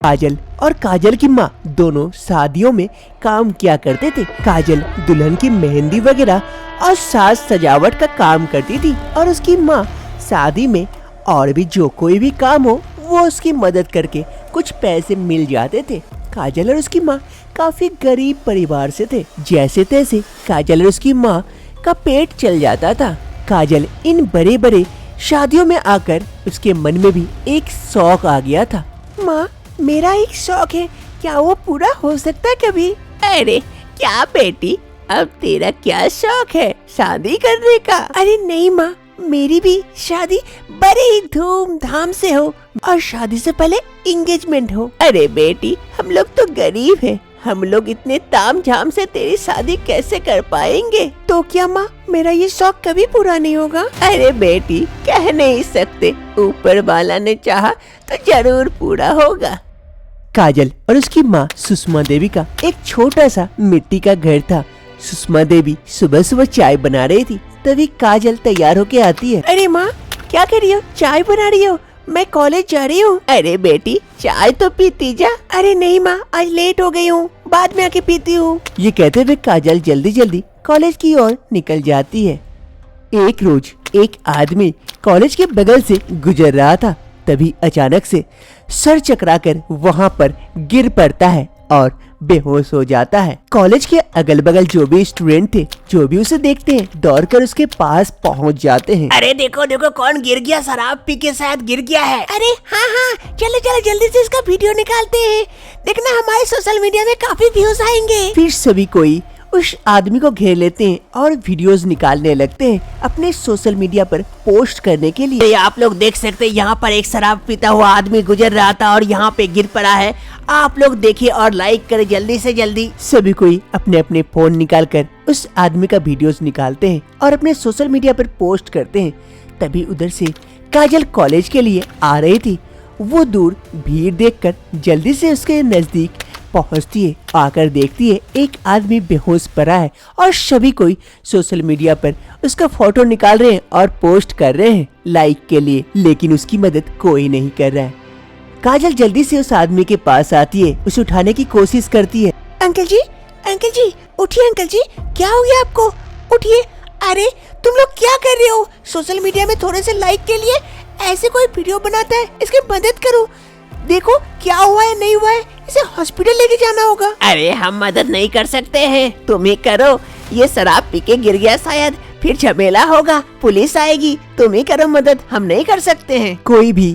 काजल और काजल की माँ दोनों शादियों में काम किया करते थे। काजल दुल्हन की मेहंदी वगैरह और साज सजावट का काम करती थी और उसकी माँ शादी में और भी जो कोई भी काम हो वो उसकी मदद करके कुछ पैसे मिल जाते थे। काजल और उसकी माँ काफी गरीब परिवार से थे। जैसे तैसे काजल और उसकी माँ का पेट चल जाता था। काजल इन बड़े बड़े शादियों में आकर उसके मन में भी एक शौक आ गया था। माँ, मेरा एक शौक है, क्या वो पूरा हो सकता है कभी? अरे क्या बेटी, अब तेरा क्या शौक है, शादी करने का? अरे नहीं माँ, मेरी भी शादी बड़े ही धूमधाम से हो और शादी से पहले एंगेजमेंट हो। अरे बेटी, हम लोग तो गरीब हैं, हम लोग इतने ताम झाम से तेरी शादी कैसे कर पाएंगे? तो क्या माँ, मेरा ये शौक कभी पूरा नहीं होगा? अरे बेटी, कह नहीं सकते, ऊपर वाला ने चाहा तो जरूर पूरा होगा। काजल और उसकी माँ सुषमा देवी का एक छोटा सा मिट्टी का घर था। सुषमा देवी सुबह सुबह चाय बना रही थी, तभी काजल तैयार होके आती है। अरे माँ, क्या कर रही हो? चाय बना रही हो? मैं कॉलेज जा रही हूँ। अरे बेटी, चाय तो पीती जा। अरे नहीं माँ, आज लेट हो गई हूँ, बाद में आके पीती हूँ। ये कहते हुए काजल जल्दी जल्दी कॉलेज की ओर निकल जाती है। एक रोज एक आदमी कॉलेज के बगल से गुजर रहा था, तभी अचानक से सर चकराकर वहाँ पर गिर पड़ता है और बेहोश हो जाता है। कॉलेज के अगल बगल जो भी स्टूडेंट थे, जो भी उसे देखते हैं, दौड़कर उसके पास पहुँच जाते हैं। अरे देखो देखो, कौन गिर गया, शराब पी के शायद गिर गया है। अरे हाँ, चलो चलो जल्दी से इसका वीडियो निकालते हैं, देखना हमारे सोशल मीडिया में काफी व्यूज आएंगे। फिर सभी कोई उस आदमी को घेर लेते हैं और वीडियोस निकालने लगते हैं अपने सोशल मीडिया पर पोस्ट करने के लिए। आप लोग देख सकते हैं, यहाँ पर एक शराब पीता हुआ आदमी गुजर रहा था और यहाँ पे गिर पड़ा है। आप लोग देखिए और लाइक करें जल्दी से जल्दी। सभी कोई अपने अपने फोन निकालकर उस आदमी का वीडियोस निकालते हैं और अपने सोशल मीडिया पर पोस्ट करते हैं। तभी उधर से काजल कॉलेज के लिए आ रही थी। वो दूर भीड़ देखकर जल्दी से उसके नजदीक पहुंचती है। आकर देखती है एक आदमी बेहोश पड़ा है और सभी कोई सोशल मीडिया पर उसका फोटो निकाल रहे हैं और पोस्ट कर रहे हैं लाइक के लिए, लेकिन उसकी मदद कोई नहीं कर रहा है। काजल जल्दी से उस आदमी के पास आती है, उसे उठाने की कोशिश करती है। अंकल जी, उठिए अंकल जी, क्या हो गया आपको? उठिए। अरे तुम लोग क्या कर रहे हो? सोशल मीडिया में थोड़े से लाइक के लिए ऐसे कोई वीडियो बनाता है, इसकी मदद करो। देखो क्या हुआ है, नहीं हुआ है, इसे हॉस्पिटल लेके जाना होगा। अरे हम मदद नहीं कर सकते हैं, तुम ही करो। ये शराब पी के गिर गया, शायद फिर झमेला होगा, पुलिस आएगी। तुम ही करो मदद, हम नहीं कर सकते हैं। कोई भी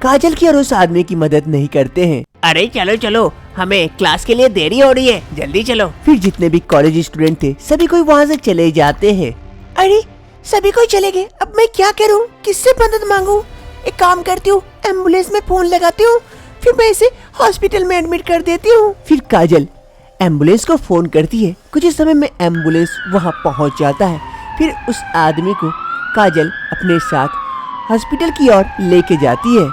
काजल की और उस आदमी की मदद नहीं करते हैं। अरे चलो चलो, हमें क्लास के लिए देरी हो रही है, जल्दी चलो। फिर जितने भी कॉलेज स्टूडेंट थे सभी कोई वहाँ से चले जाते हैं। अरे सभी कोई चले गए, अब मैं क्या करूँ, किससे मदद मांगू? एक काम करती हूँ, एम्बुलेंस में फोन लगाती हूँ, फिर मैं इसे हॉस्पिटल में एडमिट कर देती हूँ। फिर काजल एम्बुलेंस को फोन करती है। कुछ ही समय में एम्बुलेंस वहाँ पहुँच जाता है। फिर उस आदमी को काजल अपने साथ हॉस्पिटल की ओर लेके जाती है।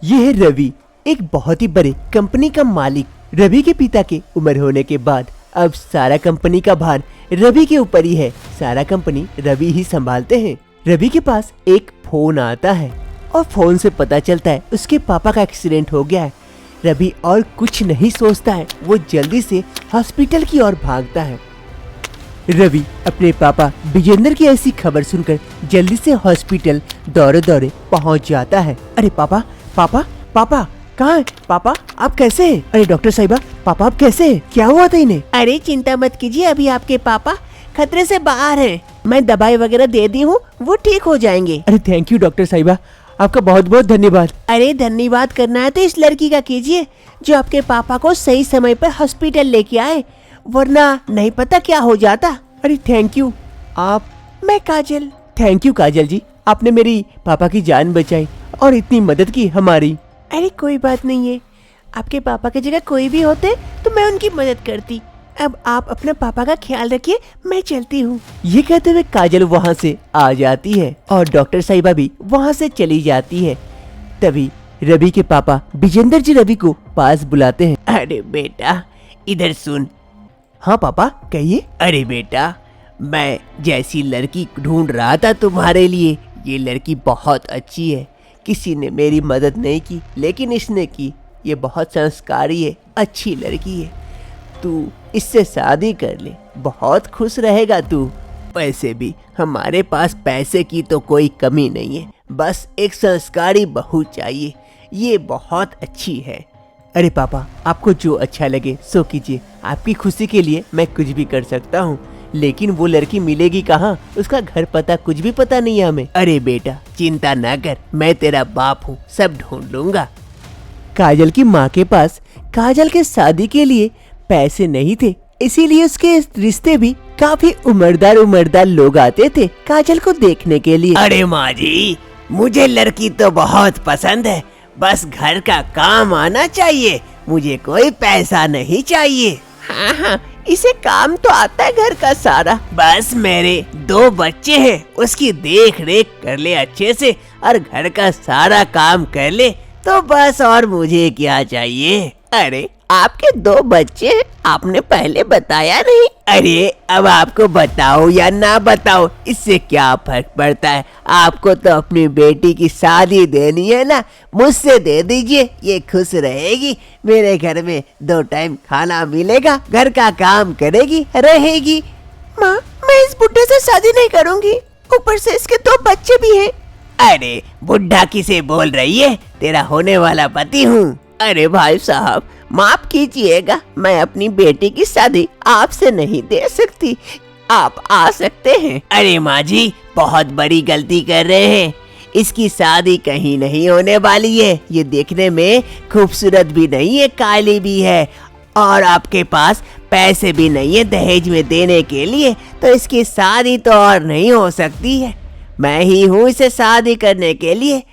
यह है रवि, एक बहुत ही बड़े कंपनी का मालिक। रवि के पिता के उम्र होने के बाद अब सारा कंपनी का भार रवि के ऊपर ही है। सारा कंपनी रवि ही संभालते हैं। रवि के पास एक फोन आता है और फोन से पता चलता है उसके पापा का एक्सीडेंट हो गया है। रवि और कुछ नहीं सोचता है, वो जल्दी से हॉस्पिटल की ओर भागता है। रवि अपने पापा विजेंद्र की ऐसी खबर सुनकर जल्दी से हॉस्पिटल दौड़े दौड़े पहुंच जाता है। अरे पापा, कहाँ है पापा? आप कैसे हैं? अरे डॉक्टर साहिबा, पापा आप कैसे हैं? क्या हुआ था इन्हें? अरे चिंता मत कीजिए, अभी आपके पापा खतरे से बाहर हैं। मैं दवाई वगैरह दे दी हूँ, वो ठीक हो जाएंगे। अरे थैंक यू डॉक्टर साहिबा, आपका बहुत बहुत धन्यवाद। अरे धन्यवाद करना है तो इस लड़की का कीजिए जो आपके पापा को सही समय पर हॉस्पिटल लेके आए, वरना नहीं पता क्या हो जाता। अरे थैंक यू आप। मैं काजल। थैंक यू काजल जी, आपने मेरी पापा की जान बचाई और इतनी मदद की हमारी। अरे कोई बात नहीं है, आपके पापा की जगह कोई भी होते तो मैं उनकी मदद करती। अब आप अपने पापा का ख्याल रखिए, मैं चलती हूँ। ये कहते हुए काजल वहाँ से आ जाती है और डॉक्टर साहिबा भी वहाँ से चली जाती है। तभी रवि के पापा विजेंद्र जी रवि को पास बुलाते हैं। अरे बेटा इधर सुन। हाँ पापा कहिए। अरे बेटा, मैं जैसी लड़की ढूंढ रहा था तुम्हारे लिए, ये लड़की बहुत अच्छी है। किसी ने मेरी मदद नहीं की लेकिन इसने की। ये बहुत संस्कारी है, अच्छी लड़की है, तू इससे शादी कर ले, बहुत खुश रहेगा तू। पैसे भी हमारे पास पैसे की तो कोई कमी नहीं है, बस एक संस्कारी बहू चाहिए, ये बहुत अच्छी है। अरे पापा, आपको जो अच्छा लगे सो कीजिए, आपकी खुशी के लिए मैं कुछ भी कर सकता हूँ, लेकिन वो लड़की मिलेगी कहाँ, उसका घर पता कुछ भी पता नहीं है हमें। अरे बेटा चिंता ना कर, मैं तेरा बाप हूँ, सब ढूंढ लूंगा। काजल की माँ के पास काजल के शादी के लिए पैसे नहीं थे, इसीलिए उसके रिश्ते भी काफी उम्रदार लोग आते थे काजल को देखने के लिए। अरे माँ जी, मुझे लड़की तो बहुत पसंद है, बस घर का काम आना चाहिए, मुझे कोई पैसा नहीं चाहिए। हाँ हाँ, इसे काम तो आता है घर का सारा। बस मेरे 2 बच्चे हैं, उसकी देख रेख कर ले अच्छे से और घर का सारा काम कर ले तो बस, और मुझे क्या चाहिए। अरे आपके 2 बच्चे हैं, आपने पहले बताया नहीं। अरे अब आपको बताओ या ना बताओ इससे क्या फर्क पड़ता है, आपको तो अपनी बेटी की शादी देनी है ना, मुझसे दे दीजिए, ये खुश रहेगी, मेरे घर में 2 टाइम खाना मिलेगा, घर का काम करेगी, रहेगी। माँ, मैं इस बुड्ढे से शादी नहीं करूँगी, ऊपर से इसके 2 बच्चे भी हैं। अरे बुढ़ा किसे बोल रही है, तेरा होने वाला पति हूँ। अरे भाई साहब, माफ कीजिएगा, मैं अपनी बेटी की शादी आपसे नहीं दे सकती, आप आ सकते हैं। अरे माँ जी, बहुत बड़ी गलती कर रहे हैं, इसकी शादी कहीं नहीं होने वाली है, ये देखने में खूबसूरत भी नहीं है, काली भी है, और आपके पास पैसे भी नहीं है दहेज में देने के लिए, तो इसकी शादी तो और नहीं हो सकती है। मैं ही हूँ इसे शादी करने के लिए,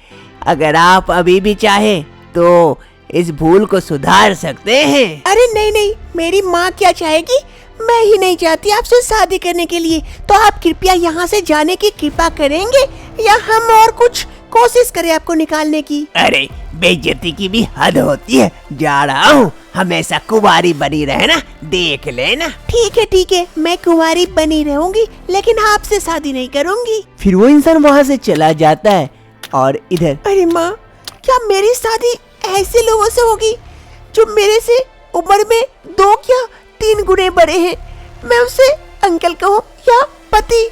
अगर आप अभी भी चाहें तो इस भूल को सुधार सकते हैं। अरे नहीं नहीं, मेरी माँ क्या चाहेगी, मैं ही नहीं चाहती आपसे शादी करने के लिए, तो आप कृपया यहाँ से जाने की कृपा करेंगे या हम और कुछ कोशिश करें आपको निकालने की। अरे बेइज्जती की भी हद होती है, जा रहा हूँ, हमेशा कुंवारी बनी रहना, देख लेना। ठीक है, मैं कुंवारी बनी रहूंगी, लेकिन आपसे शादी नहीं करूंगी। फिर वो इंसान वहाँ से चला जाता है और इधर। अरे माँ, क्या मेरी शादी ऐसे लोगों से होगी जो मेरे से उम्र में 2 या 3 गुने बड़े हैं, मैं उसे अंकल कहूँ या पति?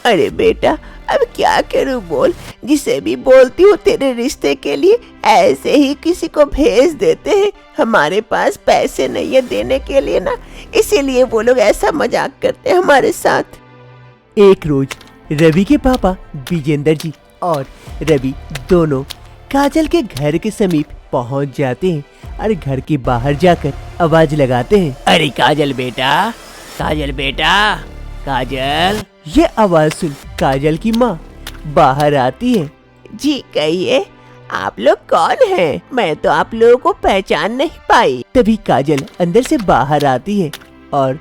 अरे बेटा, अब क्या करूँ बोल, जिसे भी बोलती हूँ तेरे रिश्ते के लिए ऐसे ही किसी को भेज देते हैं, हमारे पास पैसे नहीं है देने के लिए ना, इसीलिए वो लोग ऐसा मजाक करते हैं हमारे साथ। एक रोज रवि के पापा विजेंद्र जी और रवि दोनों काजल के घर के समीप पहुंच जाते हैं और घर के बाहर जाकर आवाज लगाते हैं, अरे काजल बेटा, काजल बेटा, काजल। ये आवाज सुन काजल की माँ बाहर आती है। जी कहिए, आप लोग कौन हैं? मैं तो आप लोगों को पहचान नहीं पाई। तभी काजल अंदर से बाहर आती है और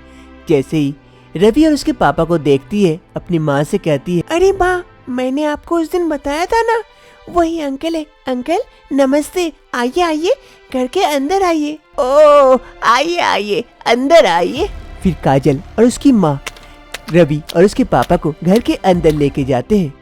जैसे ही रवि और उसके पापा को देखती है, अपनी माँ से कहती है, अरे माँ, मैंने आपको उस दिन बताया था ना, वही अंकल है। अंकल नमस्ते, आइए आइए, घर के अंदर आइए। ओ आइए आइए, अंदर आइए। फिर काजल और उसकी माँ रवि और उसके पापा को घर के अंदर लेके जाते हैं।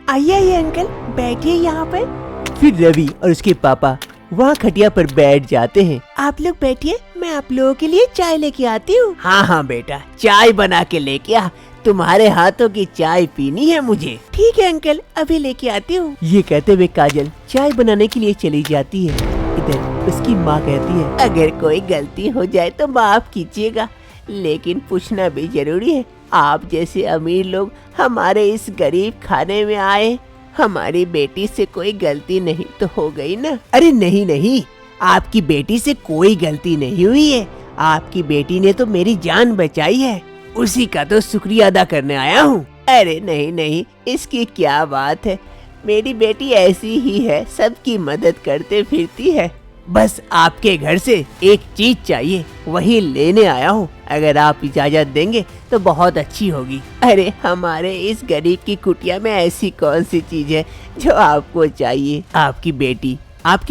आइए आइए अंकल, बैठिए यहाँ पर। फिर रवि और उसके पापा वहाँ खटिया पर बैठ जाते हैं। आप लोग बैठिए, मैं आप लोगों के लिए चाय लेके आती हूँ। हाँ हाँ बेटा, चाय बना के लेके आ, तुम्हारे हाथों की चाय पीनी है मुझे। ठीक है अंकल, अभी लेके आती हूँ। ये कहते हुए काजल चाय बनाने के लिए चली जाती है। इधर उसकी माँ कहती है, अगर कोई गलती हो जाए तो माफ कीजिएगा, लेकिन पूछना भी जरूरी है, आप जैसे अमीर लोग हमारे इस गरीब खाने में आए, हमारी बेटी से कोई गलती नहीं तो हो गई ना? अरे नहीं नहीं, आपकी बेटी से कोई गलती नहीं हुई है, आपकी बेटी ने तो मेरी जान बचाई है, उसी का तो शुक्रिया अदा करने आया हूँ। अरे नहीं नहीं, इसकी क्या बात है, मेरी बेटी ऐसी ही है, सबकी मदद करते फिरती है। बस आपके घर से एक चीज चाहिए, वही लेने आया हूँ, अगर आप इजाजत देंगे तो बहुत अच्छी होगी। अरे हमारे इस गरीब की कुटिया में ऐसी कौन सी चीज है जो आपको चाहिए? आपकी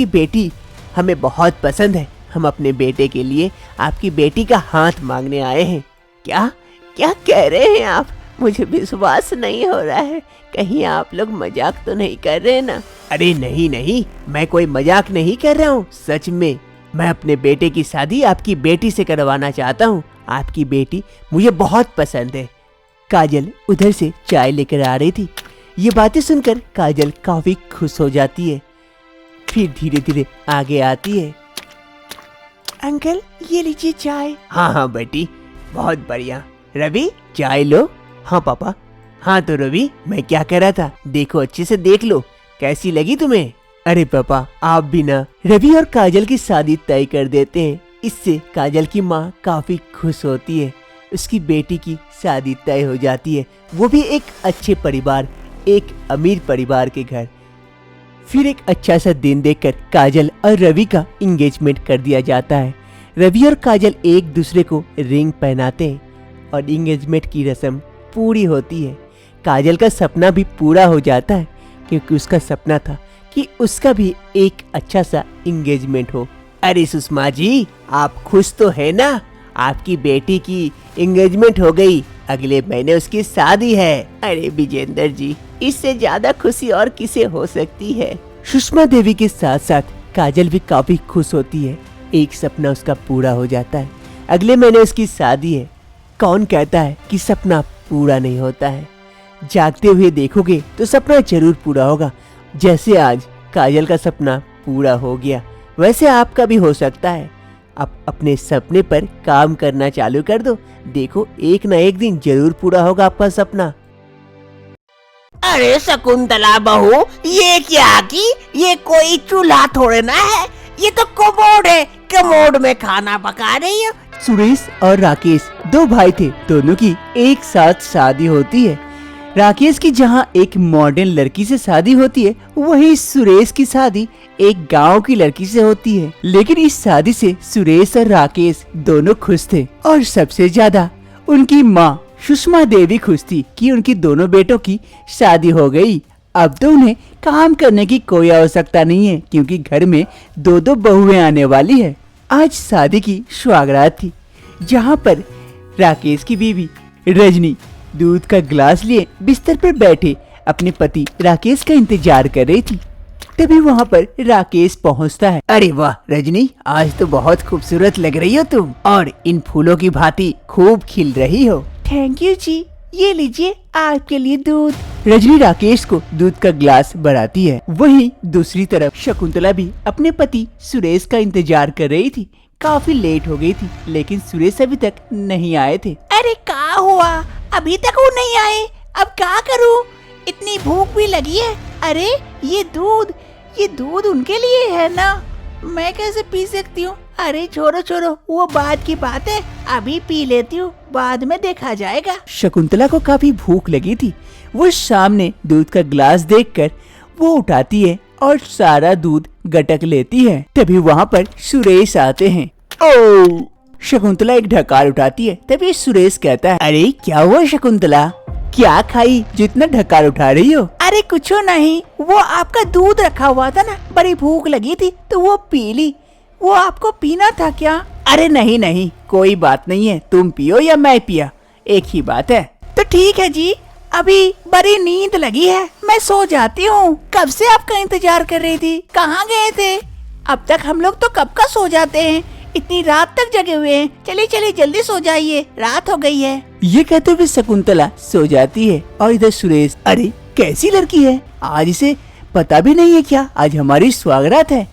बेटी हमें बहुत पसंद है, हम अपने बेटे के लिए आपकी बेटी का हाथ मांगने आए हैं। क्या क्या कह रहे हैं आप? मुझे विश्वास नहीं हो रहा है, कहीं आप लोग मजाक तो नहीं कर रहे ना? अरे नहीं नहीं, मैं कोई मजाक नहीं कर रहा हूँ, सच में मैं अपने बेटे की शादी आपकी बेटी से करवाना चाहता हूँ। आपकी बेटी मुझे बहुत पसंद है। काजल उधर से चाय लेकर आ रही थी। ये बातें सुनकर काजल काफी खुश हो जाती है। फिर धीरे धीरे आगे आती है। अंकल ये लीजिए चाय। हाँ हाँ बेटी, बहुत बढ़िया। रवि चाय लो। हाँ पापा। हाँ तो रवि, मैं क्या कह रहा था, देखो अच्छे से देख लो, कैसी लगी तुम्हें? अरे पापा आप भी ना। रवि और काजल की शादी तय कर देते हैं। इससे काजल की माँ काफी खुश होती है। उसकी बेटी की शादी तय हो जाती है, वो भी एक अच्छे परिवार, एक अमीर परिवार के घर। फिर एक अच्छा सा दिन देखकर काजल और रवि का एंगेजमेंट कर दिया जाता है। रवि और काजल एक दूसरे को रिंग पहनाते हैं और एंगेजमेंट की रस्म पूरी होती है। काजल का सपना भी पूरा हो जाता है, क्योंकि उसका सपना था कि उसका भी एक अच्छा सा एंगेजमेंट हो। अरे सुषमा जी, आप खुश तो है ना? आपकी बेटी की एंगेजमेंट हो गई, अगले महीने उसकी शादी है। अरे विजेंद्र जी, इससे ज्यादा खुशी और किसे हो सकती है? सुषमा देवी के साथ साथ काजल भी काफी खुश होती है। एक सपना उसका पूरा हो जाता है, अगले महीने उसकी शादी है। कौन कहता है कि सपना पूरा नहीं होता है? जागते हुए देखोगे तो सपना जरूर पूरा होगा। जैसे आज काजल का सपना पूरा हो गया, वैसे आपका भी हो सकता है। आप अपने सपने पर काम करना चालू कर दो, देखो एक न एक दिन जरूर पूरा होगा आपका सपना। अरे शकुंतला बहू, ये क्या की? ये कोई चूल्हा थोड़े ना है, ये तो कमोड है। कमोड में खाना पका रही है। सुरेश और राकेश दो भाई थे, दोनों की एक साथ शादी होती है। राकेश की जहां एक मॉडर्न लड़की से शादी होती है, वहीं सुरेश की शादी एक गांव की लड़की से होती है। लेकिन इस शादी से सुरेश और राकेश दोनों खुश थे, और सबसे ज्यादा उनकी माँ सुषमा देवी खुश थी कि उनकी दोनों बेटों की शादी हो गई। अब तो उन्हें काम करने की कोई आवश्यकता नहीं है, क्योंकि घर में दो दो बहुएं आने वाली है। आज शादी की सुहागरात थी, जहाँ पर राकेश की बीवी रजनी दूध का गिलास लिए बिस्तर पर बैठे अपने पति राकेश का इंतजार कर रही थी। तभी वहाँ पर राकेश पहुँचता है। अरे वाह रजनी, आज तो बहुत खूबसूरत लग रही हो तुम, और इन फूलों की भांति खूब खिल रही हो। थैंक यू जी, ये लीजिए आपके लिए दूध। रजनी राकेश को दूध का गिलास बढ़ाती है। वहीं दूसरी तरफ शकुंतला भी अपने पति सुरेश का इंतजार कर रही थी। काफी लेट हो गई थी, लेकिन सुरेश अभी तक नहीं आए थे। अरे क्या हुआ, अभी तक वो नहीं आए? अब क्या करूं? इतनी भूख भी लगी है। अरे ये दूध उनके लिए है ना, मैं कैसे पी सकती हूँ? अरे छोड़ो छोड़ो, वो बाद की बात है, अभी पी लेती हूँ, बाद में देखा जाएगा। शकुंतला को काफी भूख लगी थी। वो सामने दूध का गिलास देखकर वो उठाती है और सारा दूध गटक लेती है। तभी वहाँ पर सुरेश आते हैं। ओ! शकुंतला एक ढकार उठाती है। तभी सुरेश कहता है, अरे क्या हुआ शकुंतला, क्या खाई जो इतना ढकार उठा रही हो? अरे कुछ नहीं, वो आपका दूध रखा हुआ था ना, बड़ी भूख लगी थी तो वो पी ली। वो आपको पीना था क्या? अरे नहीं नहीं, कोई बात नहीं है, तुम पियो या मैं पिया, एक ही बात है। तो ठीक है जी, अभी बड़ी नींद लगी है, मैं सो जाती हूँ। कब से आपका इंतजार कर रही थी, कहाँ गए थे? अब तक हम लोग तो कब का सो जाते हैं, इतनी रात तक जगे हुए हैं। चलिए चलिए जल्दी सो जाइए, रात हो गई है। ये कहते हुए शकुंतला सो जाती है। और इधर सुरेश, अरे कैसी लड़की है, आज इसे पता भी नहीं है क्या आज हमारी सुहागरात है,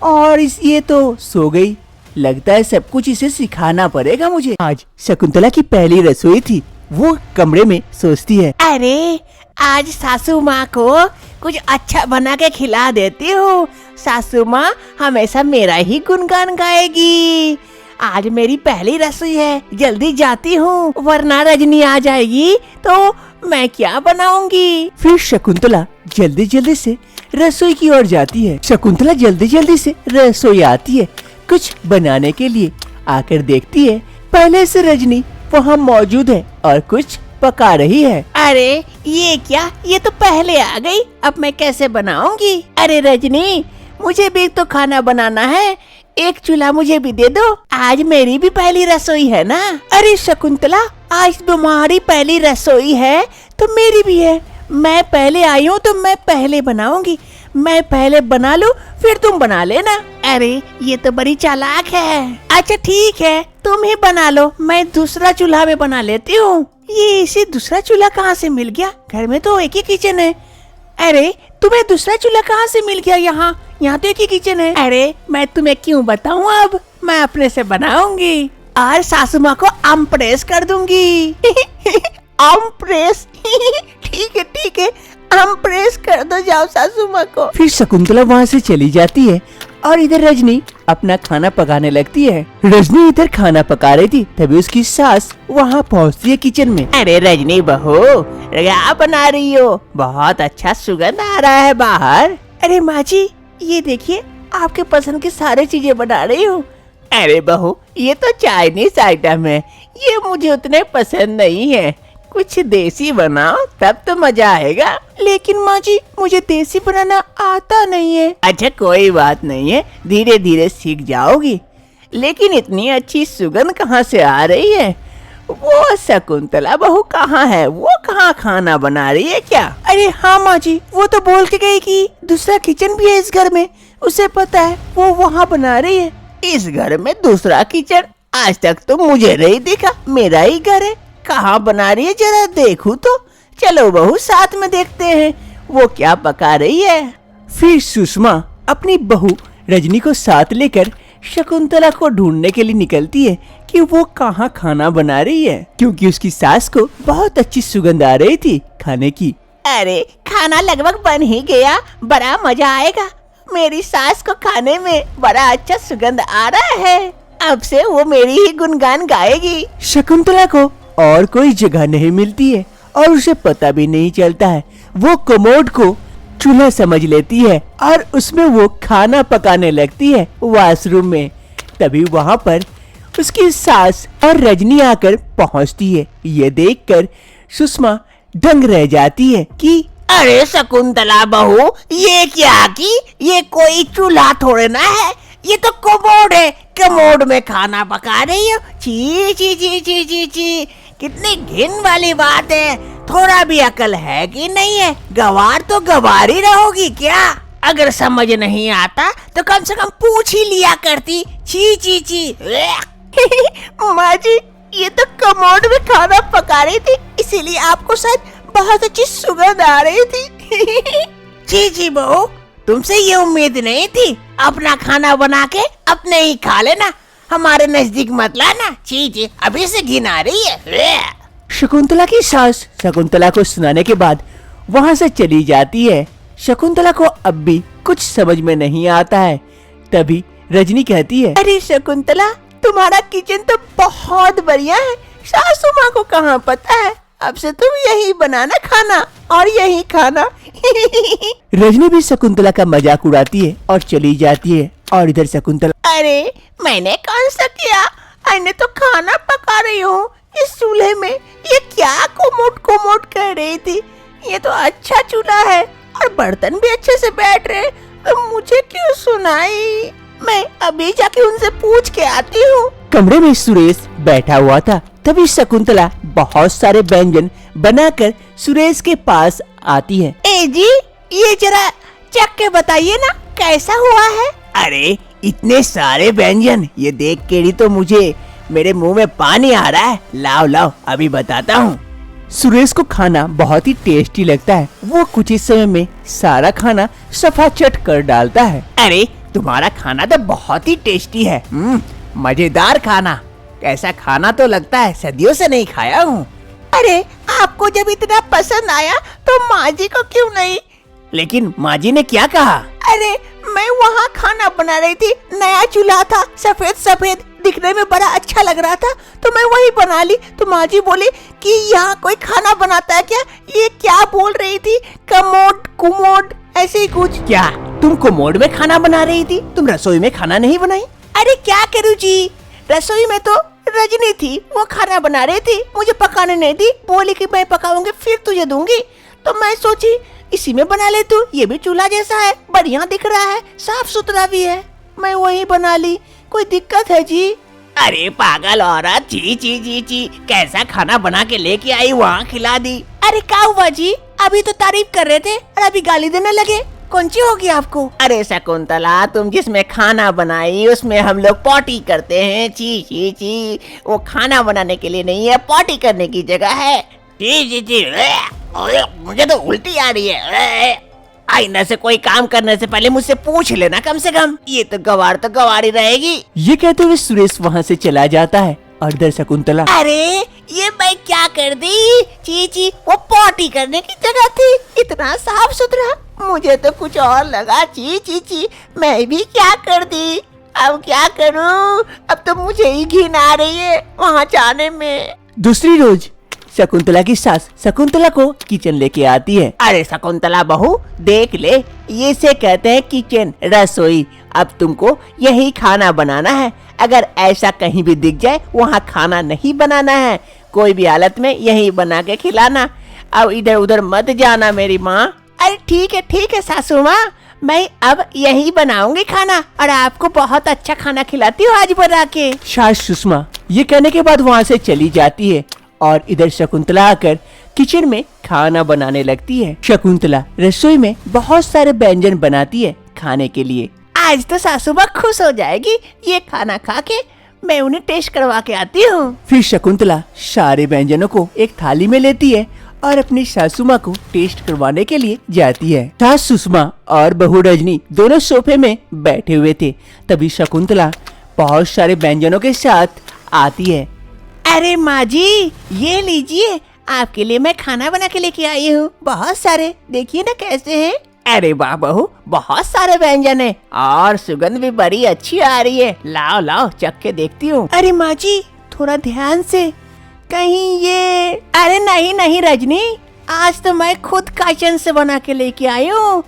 और ये तो सो गई। लगता है सब कुछ इसे सिखाना पड़ेगा मुझे। आज शकुंतला की पहली रसोई थी। वो कमरे में सोचती है, अरे आज सासू माँ को कुछ अच्छा बना के खिला देती हूँ। सासू माँ हमेशा मेरा ही गुणगान गाएगी। आज मेरी पहली रसोई है, जल्दी जाती हूँ, वरना रजनी आ जाएगी तो मैं क्या बनाऊंगी। फिर शकुंतला जल्दी जल्दी से रसोई की ओर जाती है। शकुंतला जल्दी जल्दी से रसोई आती है कुछ बनाने के लिए। आकर देखती है पहले से रजनी वहाँ मौजूद है और कुछ पका रही है। अरे ये क्या, ये तो पहले आ गई, अब मैं कैसे बनाऊंगी? अरे रजनी, मुझे भी तो खाना बनाना है, एक चूल्हा मुझे भी दे दो, आज मेरी भी पहली रसोई है ना। अरे शकुंतला, आज तुम्हारी पहली रसोई है तो मेरी भी है, मैं पहले आई हूँ तो मैं पहले बनाऊंगी। मैं पहले बना लूं फिर तुम बना लेना। अरे ये तो बड़ी चालाक है। अच्छा ठीक है, तुम ही बना लो, मैं दूसरा चूल्हा में बना लेती हूँ। ये इसे दूसरा चूल्हा कहाँ से मिल गया? घर में तो एक ही किचन है। अरे तुम्हें दूसरा चूल्हा कहाँ से मिल गया? यहाँ तो एक ही किचन है। अरे मैं तुम्हें क्यों बताऊँ, अब मैं अपने से बनाऊंगी और सासू माँ को अम्प्रेस कर दूंगी। अम्प्रेस? ठीक है, अम्प्रेस कर दो, जाओ सासू माँ को। फिर शकुंतला वहाँ से चली जाती है और इधर रजनी अपना खाना पकाने लगती है। रजनी इधर खाना पका रही थी, तभी उसकी सास वहाँ पहुँचती है किचन में। अरे रजनी बहू, क्या बना रही हो? बहुत अच्छा सुगंध आ रहा है बाहर। अरे माँ जी, ये देखिए आपके पसंद की सारी चीजें बना रही हूँ। अरे बहू, ये तो चाइनीज आइटम है, ये मुझे उतने पसंद नहीं है, कुछ देसी बनाओ तब तो मजा आएगा। लेकिन माँ जी, मुझे देसी बनाना आता नहीं है। अच्छा कोई बात नहीं है, धीरे धीरे सीख जाओगी। लेकिन इतनी अच्छी सुगंध कहाँ से आ रही है? वो शकुंतला बहू कहाँ है? वो कहाँ खाना बना रही है क्या? अरे हाँ माँ जी, वो तो बोल के गई कि दूसरा किचन भी है इस घर में, उसे पता है, वो वहाँ बना रही है। इस घर में दूसरा किचन? आज तक तो मुझे नहीं दिखा, मेरा ही घर है। कहाँ बना रही है, जरा देखूं तो। चलो बहू, साथ में देखते हैं वो क्या पका रही है। फिर सुषमा अपनी बहू रजनी को साथ लेकर शकुंतला को ढूंढने के लिए निकलती है कि वो कहाँ खाना बना रही है, क्योंकि उसकी सास को बहुत अच्छी सुगंध आ रही थी खाने की। अरे खाना लगभग बन ही गया, बड़ा मजा आएगा। मेरी सास को खाने में बड़ा अच्छा सुगंध आ रहा है, अब से वो मेरी ही गुणगान गाएगी। शकुंतला को और कोई जगह नहीं मिलती है और उसे पता भी नहीं चलता है। वो कमोड को चूल्हा समझ लेती है और उसमें वो खाना पकाने लगती है वॉशरूम में। तभी वहाँ पर उसकी सास और रजनी आकर पहुँचती है। ये देखकर सुषमा दंग रह जाती है कि अरे शकुंतला बहू, ये क्या की? ये कोई चूल्हा थोड़े ना है, ये तो कमोड है। कमोड में खाना पका रही हो? ची ची ची ची ची ची, कितनी घिन वाली बात है। थोड़ा भी अकल है कि नहीं है? गवार तो गवार ही रहोगी क्या? अगर समझ नहीं आता तो कम से कम पूछ ही लिया करती। ची ची ची। माँ जी, ये तो कमोड में खाना पका रही थी, इसीलिए आपको शायद बहुत अच्छी सुगंध आ रही थी। जी बहू, तुमसे ये उम्मीद नहीं थी। अपना खाना बना के अपने ही खा लेना, हमारे नजदीक मत लाना। जी, अभी से घिन आ रही है। शकुंतला की सास शकुंतला को सुनाने के बाद वहाँ से चली जाती है। शकुंतला को अब भी कुछ समझ में नहीं आता है। तभी रजनी कहती है, अरे शकुंतला, तुम्हारा किचन तो बहुत बढ़िया है, सासू माँ को कहाँ पता है? अब से तुम यही बनाना खाना और यही खाना। रजनी भी शकुंतला का मजाक उड़ाती है और चली जाती है। और इधर शकुंतला, अरे मैंने कौन सा किया? मैंने तो खाना पका रही हूँ इस चूल्हे में, ये क्या कोमोट कर रही थी? ये तो अच्छा चूल्हा है और बर्तन भी अच्छे से बैठ रहे, तो मुझे क्यों सुनाई? मैं अभी जाके उनसे पूछ के आती हूँ। कमरे में सुरेश बैठा हुआ था। तभी शकुंतला बहुत सारे व्यंजन बनाकर सुरेश के पास आती है। ए जी, ये जरा चख के बताइए ना, कैसा हुआ है? अरे इतने सारे व्यंजन, ये देख के ही तो मुझे मेरे मुंह में पानी आ रहा है। लाओ अभी बताता हूँ। सुरेश को खाना बहुत ही टेस्टी लगता है। वो कुछ ही समय में सारा खाना सफा चट कर डालता है। अरे तुम्हारा खाना तो बहुत ही टेस्टी है, मजेदार खाना। ऐसा खाना तो लगता है सदियों से नहीं खाया हूँ। अरे आपको जब इतना पसंद आया तो माँ जी को क्यों नहीं? लेकिन माँ जी ने क्या कहा? अरे मैं वहाँ खाना बना रही थी, नया चूल्हा था, सफेद दिखने में बड़ा अच्छा लग रहा था, तो मैं वही बना ली। तो माँ जी बोली कि यहाँ कोई खाना बनाता है क्या? ये क्या बोल रही थी? कुमोड ऐसे ही कुछ। क्या तुम कोमोड में खाना बना रही थी? तुम रसोई में खाना नहीं बनाई? अरे क्या करूँ जी, रसोई में तो रजनी थी, वो खाना बना रही थी, मुझे पकाने नहीं दी। बोली कि मैं पकाऊंगी फिर तुझे दूंगी। तो मैं सोची इसी में बना ले तू, ये भी चूल्हा जैसा है, बढ़िया दिख रहा है, साफ सुथरा भी है, मैं वही बना ली। कोई दिक्कत है जी? अरे पागल औरत, जी, कैसा खाना बना के लेके आई, वहाँ खिला दी। अरे क्या हुआ जी, अभी तो तारीफ कर रहे थे और अभी गाली देने लगे। कौन सी होगी आपको? अरे शकुंतला, तुम जिसमें खाना बनाई उसमें हम लोग पॉटी करते हैं। ची ची ची, वो खाना बनाने के लिए नहीं है, पॉटी करने की जगह है। ची ची ची, मुझे तो उल्टी आ रही है। आईना से कोई काम करने से पहले मुझसे पूछ लेना कम से कम। ये तो गवार ही रहेगी। ये कहते हुए सुरेश वहाँ से चला जाता है और इधर शकुंतला, अरे ये मैं क्या कर दी? चीची, वो पॉटी करने की जगह थी, इतना साफ सुथरा। मुझे तो कुछ और लगा। ची, मैं भी क्या कर दी? अब क्या करूं? अब तो मुझे ही घिन आ रही है वहाँ जाने में। दूसरी रोज शकुंतला की सास शकुंतला को किचन लेके आती है। अरे शकुंतला बहू, देख ले, ये से कहते हैं किचन, रसोई। अब तुमको यही खाना बनाना है। अगर ऐसा कहीं भी दिख जाए वहाँ खाना नहीं बनाना है, कोई भी हालत में यही बना के खिलाना। अब इधर उधर मत जाना मेरी माँ। अरे ठीक है सासू माँ, मैं अब यही बनाऊंगी खाना और आपको बहुत अच्छा खाना खिलाती हूँ आज बना के। सास सुषमा ये कहने के बाद वहाँ से चली जाती है और इधर शकुंतला आकर किचन में खाना बनाने लगती है। शकुंतला रसोई में बहुत सारे व्यंजन बनाती है खाने के लिए। आज तो सासू माँ खुश हो जाएगी ये खाना खा के। मैं उन्हें टेस्ट करवा के आती हूँ। फिर शकुंतला सारे व्यंजनों को एक थाली में लेती है और अपनी सासू माँ को टेस्ट करवाने के लिए जाती है। सास सुषमा और बहू रजनी दोनों सोफे में बैठे हुए थे। तभी शकुंतला बहुत सारे व्यंजनों के साथ आती है। अरे माँ जी, ये लीजिए, आपके लिए मैं खाना बना के लेके आई हूँ। बहुत सारे, देखिए ना कैसे हैं। अरे वाह बहू, बहुत सारे व्यंजन है और सुगंध भी बड़ी अच्छी आ रही है। लाओ लाओ, चख के देखती हूँ। अरे माँ जी, थोड़ा ध्यान से, कहीं ये। अरे नहीं रजनी, आज तो मैं खुद किचन से बना के लेके आई हूँ।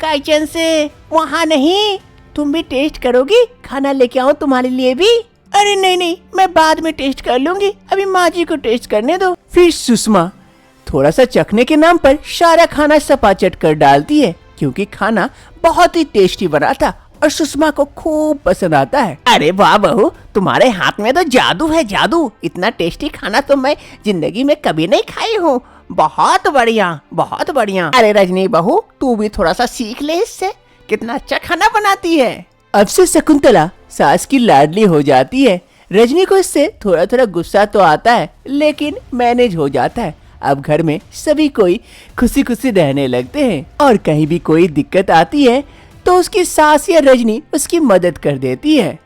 किचन से, वहाँ नहीं। तुम भी टेस्ट करोगी? खाना लेके आओ तुम्हारे लिए भी। अरे नहीं, मैं बाद में टेस्ट कर लूंगी, अभी माँ जी को टेस्ट करने दो। फिर सुषमा थोड़ा सा चखने के नाम पर सारा खाना सपाचट कर डालती है, क्योंकि खाना बहुत ही टेस्टी बना था और सुषमा को खूब पसंद आता है। अरे वाह बहू, तुम्हारे हाथ में तो जादू है, जादू। इतना टेस्टी खाना तो मैं जिंदगी में कभी नहीं खाई हूँ। बहुत बढ़िया, बहुत बढ़िया। अरे रजनी बहू, तू भी थोड़ा सा सीख ले इससे, कितना अच्छा खाना बनाती है। अब से शकुंतला सास की लाडली हो जाती है। रजनी को इससे थोड़ा थोड़ा गुस्सा तो आता है, लेकिन मैनेज हो जाता है। अब घर में सभी कोई खुशी खुशी रहने लगते हैं और कहीं भी कोई दिक्कत आती है तो उसकी सास या रजनी उसकी मदद कर देती है।